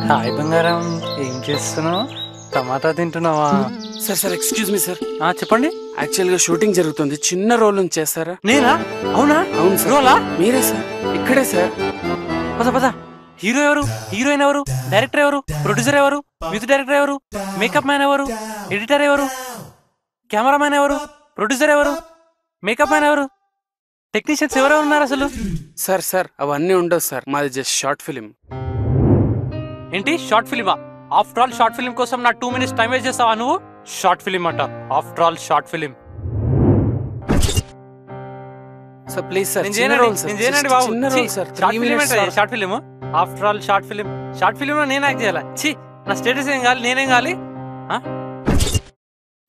Hi బంగారం, ఏం చేస్తున్నావు? టమాటా తింటున్నావా? Sir sir excuse me sir. చెప్పండి. యాక్చువల్ గా షూటింగ్ జరుగుతుంది, చిన్న రోల్ నుంచి చేస్తారా? నేనా? అవునా? అవును సార్. రోలా? మీరే సార్, ఇక్కడే సార్. పద పద. హీరో ఎవరు? హీరోయిన్ ఎవరు? డైరెక్టర్ ఎవరు? ప్రొడ్యూసర్ ఎవరు? మ్యూజిక్ డైరెక్టర్ ఎవరు? మేకప్ మ్యాన్ ఎవరు? ఎడిటర్ ఎవరు? కెమెరామ్యాన్ ఎవరు? ప్రొడ్యూసర్ ఎవరు? మేకప్ మ్యాన్ ఎవరు? టెక్నీషియన్స్ ఎవరెవరు ఉన్నారు అసలు? సార్ సార్ అవన్నీ ఉండవు సార్, మాది జస్ట్ షార్ట్ ఫిలిం. ఏంటి షార్ట్ ఫిలిమా? ఆఫ్టర్ ఆల్ షార్ట్ ఫిలిం కోసం నా 2 minutes టైం వేస్ట్ చేస్తావా నువ్వు? షార్ట్ ఫిలిం అంట, after all short film. Sir please sir, నేను చిన్న చేయనండి, రోల్ సార్. నేను చేయనండి బాబు. చిన్న role sir, 3 minutes sir. Short film, after all short film. Short film లో నేను యాక్ట్ చేయాలా? ఛీ, నా స్టేటస్ ఏం కావాలి, నేనేం కావాలి?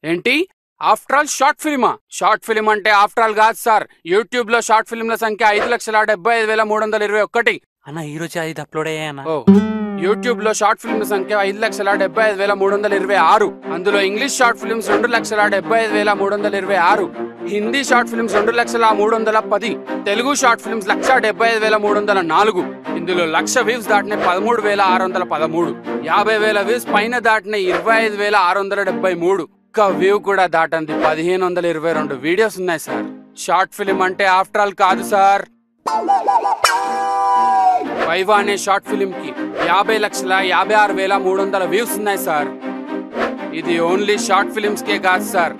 ఏంటి ఆఫ్టర్ ఆల్ షార్ట్ ఫిలిమా? షార్ట్ ఫిలిం అంటే ఆఫ్టర్ ఆల్ కాదు సార్. యూట్యూబ్ లో షార్ట్ ఫిలింల సంఖ్య 5,75,321. అన్న ఈ రోజు 5 అప్లోడ్ అయ్యాయన్న. ఓ, యూట్యూబ్ లో షార్ట్ ఫిల్మ్ సంఖ్య 5,75,326. అందులో English short films 2,75,326, Hindi short films 2,03,10, Telugu short films 1,75,304. ఇందులో 1,00,000 వ్యూస్ దాటిన 13,613, 50,000 వ్యూస్ పైన దాటిన 25,673, ఒక్క వ్యూ కూడా దాటంది 1,522 వీడియోస్ ఉన్నాయి సార్. షార్ట్ ఫిలిం అంటే ఆఫ్టర్ ఆల్ కాదు సార్. వైవా అనే షార్ట్ ఫిలిం కి 50,56,300 వ్యూస్ ఉన్నాయి సార్. ఇది ఓన్లీ షార్ట్ ఫిలిమ్స్ కే కాదు సార్,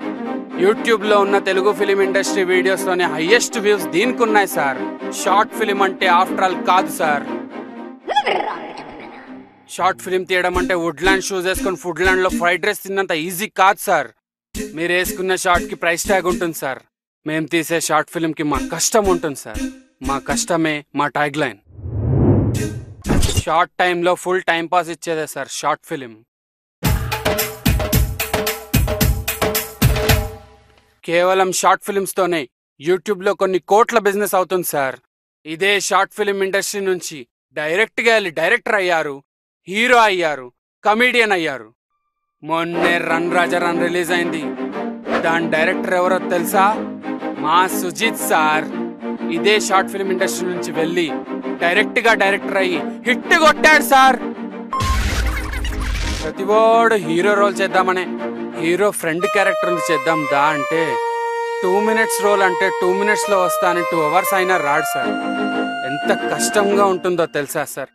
యూట్యూబ్ లో ఉన్న తెలుగు ఫిలిం ఇండస్ట్రీ వీడియోస్ లోనే హైయెస్ట్ వ్యూస్ దీనికి ఉన్నాయి సార్. షార్ట్ ఫిలిం అంటే ఆఫ్టర్ ఆల్ కాదు సార్. షార్ట్ ఫిలిం తీయడం అంటే వుడ్లాండ్ షూస్ వేసుకుని ఫుడ్లాండ్ లో ఫ్రైడ్ రైస్ తిన్నంత ఈజీ కాదు సార్. మీరు వేసుకున్న షార్ట్ కి ప్రైస్ ట్యాగ్ ఉంటుంది సార్. మేము తీసే షార్ట్ ఫిలిం కి మా కష్టం ఉంటుంది సార్. మా కష్టమే మా ట్యాగ్ లైన్. షార్ట్ టైంలో ఫుల్ టైం పాస్ ఇచ్చేదే సార్ షార్ట్ ఫిలిం. కేవలం షార్ట్ ఫిలిమ్స్ తోనే యూట్యూబ్ లో కొన్ని కోట్ల బిజినెస్ అవుతుంది సార్. ఇదే షార్ట్ ఫిలిం ఇండస్ట్రీ నుంచి డైరెక్ట్ గా వెళ్ళి డైరెక్టర్ అయ్యారు, హీరో అయ్యారు, కమీడియన్ అయ్యారు. మొన్నే రన్ రాజా రన్ రిలీజ్ అయింది. దాని డైరెక్టర్ ఎవరో తెలుసా? మా సుజిత్ సార్. ఇదే షార్ట్ ఫిలిం ఇండస్ట్రీ నుంచి వెళ్ళి డైరెక్ట్ గా డైరెక్టర్ అయ్యి హిట్ కొట్టాడు సార్. ప్రతివాడు హీరో రోల్ చేద్దామనే హీరో ఫ్రెండ్ క్యారెక్టర్ చేద్దాం దా అంటే 2 minutes రోల్ అంటే 2 minutes లో వస్తానని 2 hours అయినా రాడు సార్. ఎంత కష్టంగా ఉంటుందో తెలుసా సార్.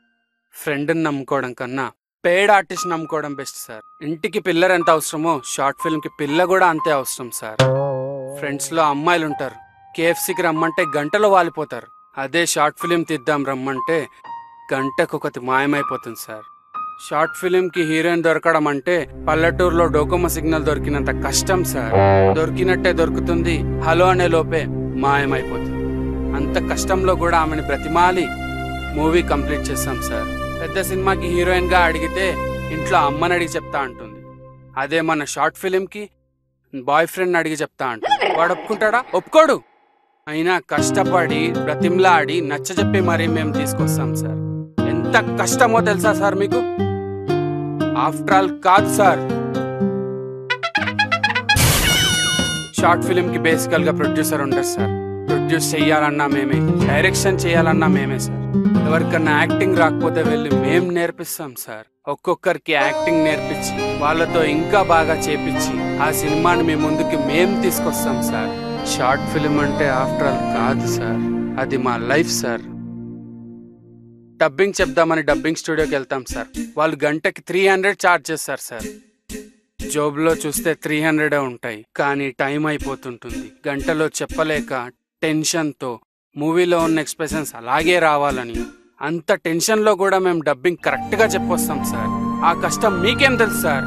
ఫ్రెండ్ని నమ్ముకోవడం కన్నా పేడ్ ఆర్టిస్ట్ నమ్ముకోవడం బెస్ట్ సార్. ఇంటికి పిల్లర్ ఎంత అవసరమో షార్ట్ ఫిల్మ్ కి పిల్ల కూడా అంతే అవసరం సార్. ఫ్రెండ్స్ లో అమ్మాయిలు ఉంటారు, KFCకి రమ్మంటే గంటలో వాలిపోతారు. అదే షార్ట్ ఫిలిం తీద్దాం రమ్మంటే గంటకొకటి మాయమైపోతుంది సార్. షార్ట్ ఫిలిం కి హీరోయిన్ దొరకడం అంటే పల్లెటూరులో డోకోమో సిగ్నల్ దొరికినంత కష్టం సార్. దొరికినట్టే దొరుకుతుంది, హలో అనే లోపే మాయమైపోతుంది. అంత కష్టంలో కూడా ఆమెను బ్రతిమాలి మూవీ కంప్లీట్ చేస్తాం సార్. పెద్ద సినిమాకి హీరోయిన్ గా అడిగితే ఇంట్లో అమ్మని అడిగి చెప్తా అంటుంది. అదే మన షార్ట్ ఫిలిం కి బాయ్ ఫ్రెండ్ అడిగి చెప్తా అంటుంది. వాడు ఒప్పుకుంటాడా? ఒప్పుకోడు. అయినా కష్టపడి బ్రతిమ్లాడి నచ్చజెప్పి మరీ మేము తీసుకొస్తాం సార్. ఎంత కష్టమో తెలుసా సార్ మీకు? ఆఫ్టర్ ఆల్ కాదు సార్. షార్ట్ ఫిలిం కి బేసికల్ గా ప్రొడ్యూసర్ ఉండరు సార్. ప్రొడ్యూస్ చెయ్యాలన్నా మేమే, డైరెక్షన్ చేయాలన్నా మేమే సార్. ఎవరికన్నా యాక్టింగ్ రాకపోతే వెళ్ళి మేం నేర్పిస్తాం సార్. ఒక్కొక్కరికి యాక్టింగ్ నేర్పించి వాళ్ళతో ఇంకా బాగా చేపించి ఆ సినిమాని మీ ముందుకి మేం తీసుకొస్తాం సార్. షార్ట్ ఫిలిం అంటే ఆఫ్టర్ ఆల్ కాదు సార్, అది మా లైఫ్ సార్. డబ్బింగ్ చెప్దామని డబ్బింగ్ స్టూడియోకి వెళ్తాం సార్. వాళ్ళు గంటకి 300 ఛార్జ్ చేస్తారు సార్. జోబులో చూస్తే 300 ఉంటాయి, కానీ టైం అయిపోతుంటుంది. గంటలో చెప్పలేక టెన్షన్తో మూవీలో ఉన్న ఎక్స్ప్రెషన్స్ అలాగే రావాలని అంత టెన్షన్లో కూడా మేము డబ్బింగ్ కరెక్ట్గా చెప్పొస్తాం సార్. ఆ కష్టం మీకేం తెలుసు సార్?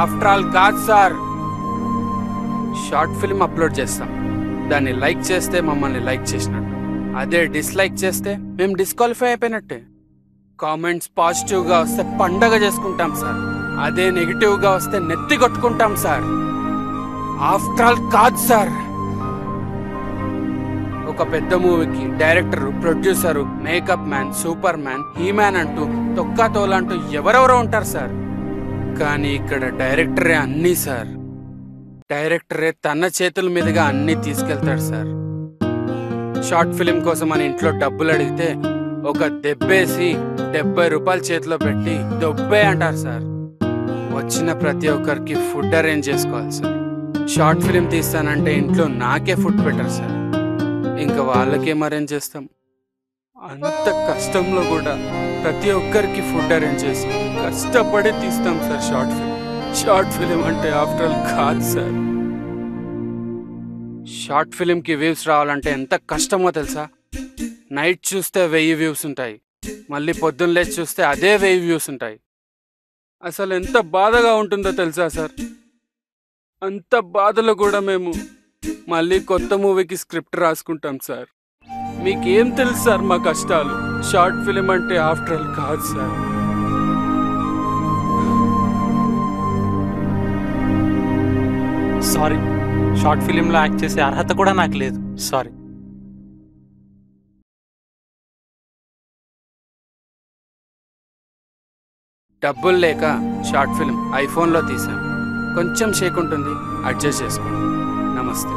ఆఫ్టర్ ఆల్ కాదు సార్. షార్ట్ ఫిల్మ్ అప్లోడ్ చేస్తాం, దాన్ని లైక్ చేస్తే మమ్మల్ని లైక్ చేసినట్టు, అదే డిస్లైక్ చేస్తే మేము డిస్క్వాలిఫై అయిపోయినట్టే. కామెంట్స్ పాజిటివ్గా వస్తే పండగ చేసుకుంటాం సార్, అదే నెగిటివ్గా వస్తే నెత్తి కొట్టుకుంటాం సార్. ఆఫ్టర్ ఆల్ కాదు సార్. ఒక పెద్ద మూవీకి director, producer, makeup man, super man, He-Man అంటూ తొక్కా తోలంటూ ఎవరెవరో ఉంటారు సార్. కానీ ఇక్కడ డైరెక్టరే అన్నీ సార్. డైరెక్టరే తన చేతుల మీదుగా అన్నీ తీసుకెళ్తాడు సార్. షార్ట్ ఫిలిం కోసం మన ఇంట్లో డబ్బులు అడిగితే ఒక దెబ్బేసి 70 రూపాయలు చేతిలో పెట్టి దొబ్బే అంటారు సార్. వచ్చిన ప్రతి ఒక్కరికి ఫుడ్ అరేంజ్ చేసుకోవాలి సార్. షార్ట్ ఫిలిం తీస్తానంటే ఇంట్లో నాకే ఫుడ్ పెట్టరు సార్. ఇంకా వాళ్ళకేం అరేంజ్ చేస్తాం? అంత కష్టంలో కూడా ప్రతి ఒక్కరికి ఫుడ్ అరేంజ్ చేసి కష్టపడి తీస్తాం sir short film. Short film అంటే ఆఫ్టర్ ఆల్ కాదు సార్. షార్ట్ ఫిలింకి వ్యూస్ రావాలంటే ఎంత కష్టమో తెలుసా? నైట్ చూస్తే 1000 వ్యూస్ ఉంటాయి, మళ్ళీ పొద్దున్న లేచి చూస్తే అదే 1000 వ్యూస్ ఉంటాయి. అసలు ఎంత బాధగా ఉంటుందో తెలుసా సార్? అంత బాధలో కూడా మేము మళ్ళీ కొత్త మూవీకి స్క్రిప్ట్ రాసుకుంటాం సార్. మీకేం తెలుసు సార్ మా కష్టాలు? షార్ట్ ఫిలిం అంటే ఆఫ్టర్ ఆల్ కాదు సార్. సారీ, షార్ట్ ఫిలింలో యాక్ట్ చేసే అర్హత కూడా నాకు లేదు. సారీ. డబ్బులు లేక షార్ట్ ఫిలిం ఐఫోన్లో తీసాం. కొంచెం షేక్ ఉంటుంది, అడ్జస్ట్ చేసుకోండి. నమస్తే.